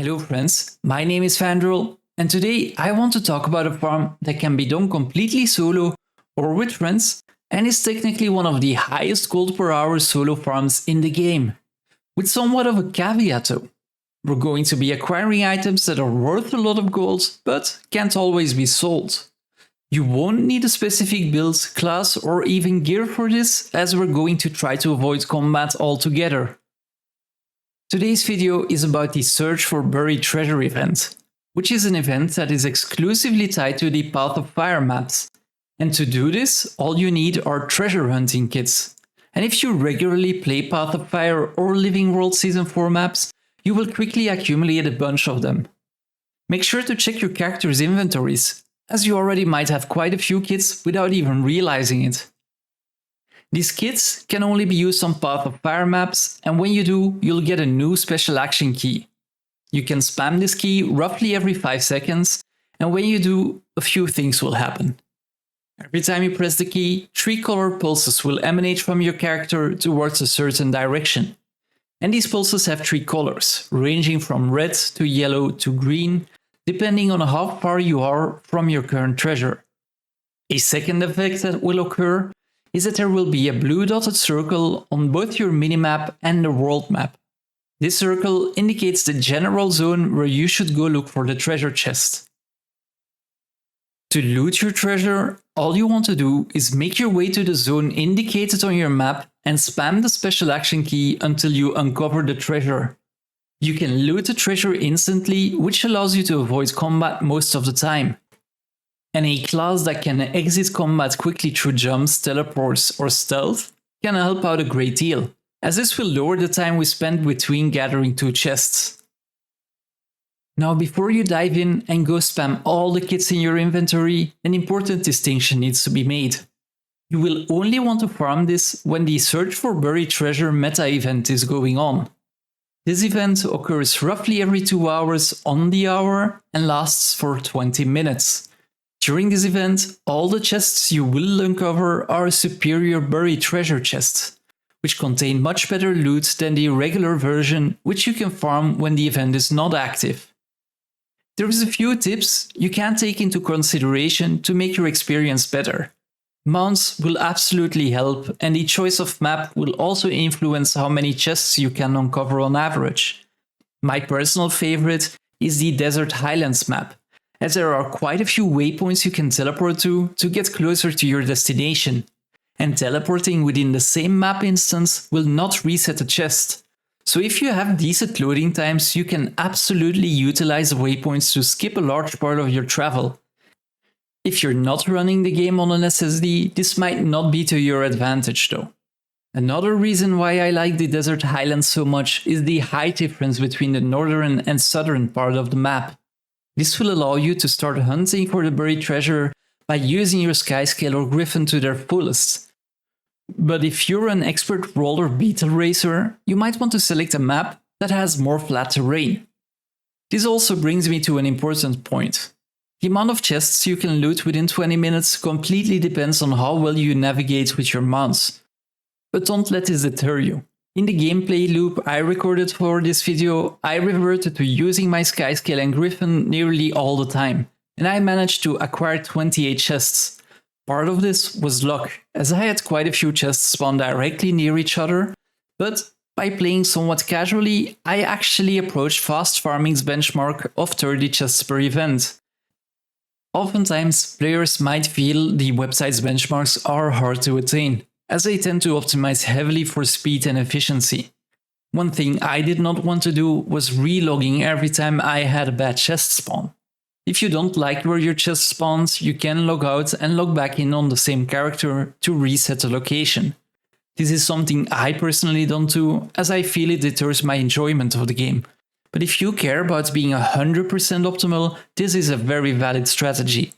Hello friends, my name is Vandrel, and today I want to talk about a farm that can be done completely solo or with friends and is technically one of the highest gold per hour solo farms in the game. With somewhat of a caveat though. We're going to be acquiring items that are worth a lot of gold but can't always be sold. You won't need a specific build, class or even gear for this, as we're going to try to avoid combat altogether. Today's video is about the Search for Buried Treasure event, which is an event that is exclusively tied to the Path of Fire maps. And to do this, all you need are treasure hunting kits. And if you regularly play Path of Fire or Living World Season 4 maps, you will quickly accumulate a bunch of them. Make sure to check your character's inventories, as you already might have quite a few kits without even realizing it. These kits can only be used on Path of Fire maps, and when you do, you'll get a new special action key. You can spam this key roughly every 5 seconds, and when you do, a few things will happen. Every time you press the key, 3 color pulses will emanate from your character towards a certain direction. And these pulses have 3 colors, ranging from red to yellow to green, depending on how far you are from your current treasure. A second effect that will occur is that there will be a blue dotted circle on both your minimap and the world map. This circle indicates the general zone where you should go look for the treasure chest. To loot your treasure, all you want to do is make your way to the zone indicated on your map and spam the special action key until you uncover the treasure. You can loot the treasure instantly, which allows you to avoid combat most of the time. And a class that can exit combat quickly through jumps, teleports or stealth can help out a great deal, as this will lower the time we spend between gathering 2 chests. Now before you dive in and go spam all the kits in your inventory, an important distinction needs to be made. You will only want to farm this when the Search for Buried Treasure meta event is going on. This event occurs roughly every 2 hours on the hour and lasts for 20 minutes. During this event, all the chests you will uncover are superior buried treasure chests, which contain much better loot than the regular version, which you can farm when the event is not active. There is a few tips you can take into consideration to make your experience better. Mounts will absolutely help, and the choice of map will also influence how many chests you can uncover on average. My personal favorite is the Desert Highlands map, as there are quite a few waypoints you can teleport to get closer to your destination. And teleporting within the same map instance will not reset a chest. So if you have decent loading times, you can absolutely utilize the waypoints to skip a large part of your travel. If you're not running the game on an SSD, this might not be to your advantage though. Another reason why I like the Desert Highlands so much is the height difference between the northern and southern part of the map. This will allow you to start hunting for the buried treasure by using your skyscale or griffin to their fullest. But if you're an expert roller beetle racer, you might want to select a map that has more flat terrain. This also brings me to an important point. The amount of chests you can loot within 20 minutes completely depends on how well you navigate with your mounts. But don't let this deter you. In the gameplay loop I recorded for this video, I reverted to using my skyscale and griffin nearly all the time, and I managed to acquire 28 chests. Part of this was luck, as I had quite a few chests spawn directly near each other, but by playing somewhat casually, I actually approached fast farming's benchmark of 30 chests per event. Oftentimes, players might feel the website's benchmarks are hard to attain, as they tend to optimize heavily for speed and efficiency. One thing I did not want to do was relogging every time I had a bad chest spawn. If you don't like where your chest spawns, you can log out and log back in on the same character to reset the location. This is something I personally don't do, as I feel it deters my enjoyment of the game. But if you care about being 100% optimal, this is a very valid strategy.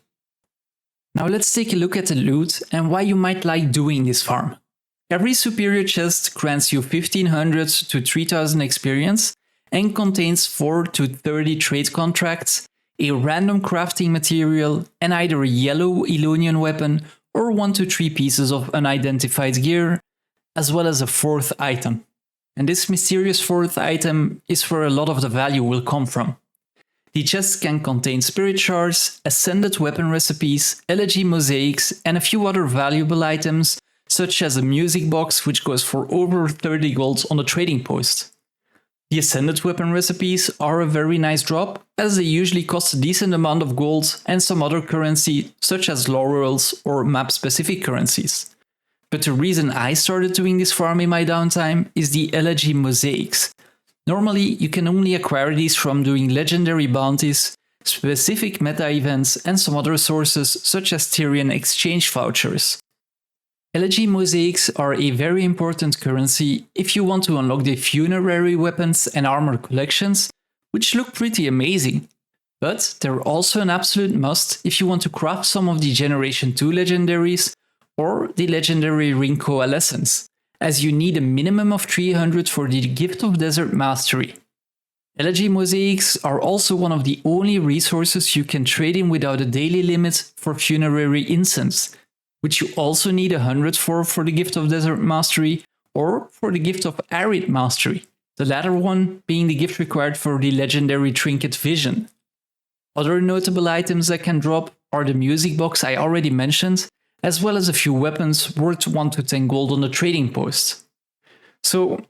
Now let's take a look at the loot and why you might like doing this farm. Every superior chest grants you 1500 to 3000 experience and contains 4 to 30 trade contracts, a random crafting material and either a yellow Elonian weapon or 1 to 3 pieces of unidentified gear, as well as a 4th item. and this mysterious fourth item is where a lot of the value will come from. The chest can contain spirit shards, ascended weapon recipes, Elegy Mosaics, and a few other valuable items, such as a music box which goes for over 30 gold on the trading post. The ascended weapon recipes are a very nice drop, as they usually cost a decent amount of gold and some other currency, such as laurels or map-specific currencies. But the reason I started doing this farm in my downtime is the Elegy Mosaics. Normally, you can only acquire these from doing legendary bounties, specific meta events, and some other sources such as Tyrian exchange vouchers. Elegy Mosaics are a very important currency if you want to unlock the funerary weapons and armor collections, which look pretty amazing. But they're also an absolute must if you want to craft some of the Generation 2 legendaries or the legendary ring Coalescence, as you need a minimum of 300 for the Gift of Desert Mastery. Elegy Mosaics are also one of the only resources you can trade in without a daily limit for funerary incense, which you also need 100 for the Gift of Desert Mastery or for the Gift of Arid Mastery, the latter one being the gift required for the legendary trinket Vision. Other notable items that can drop are the music box I already mentioned, as well as a few weapons worth 1 to 10 gold on the trading post. So,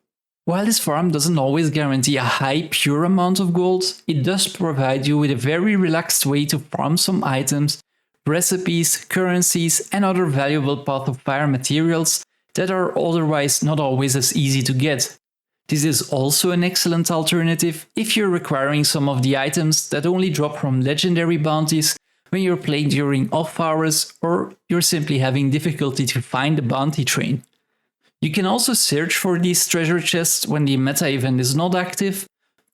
while this farm doesn't always guarantee a high pure amount of gold, it does provide you with a very relaxed way to farm some items, recipes, currencies, and other valuable Path of Fire materials that are otherwise not always as easy to get. This is also an excellent alternative if you're requiring some of the items that only drop from legendary bounties when you're playing during off hours or you're simply having difficulty to find the bounty train. You can also search for these treasure chests when the meta event is not active,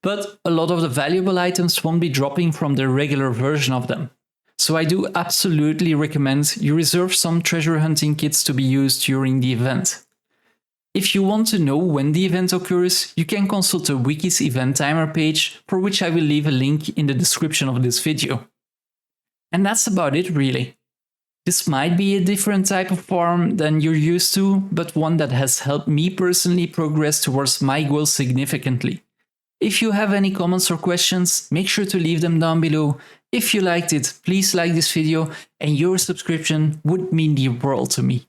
but a lot of the valuable items won't be dropping from the regular version of them. So I do absolutely recommend you reserve some treasure hunting kits to be used during the event. If you want to know when the event occurs, you can consult the Wiki's event timer page, for which I will leave a link in the description of this video. And that's about it really. This might be a different type of farm than you're used to, but one that has helped me personally progress towards my goals significantly. If you have any comments or questions, make sure to leave them down below. If you liked it, please like this video, and your subscription would mean the world to me.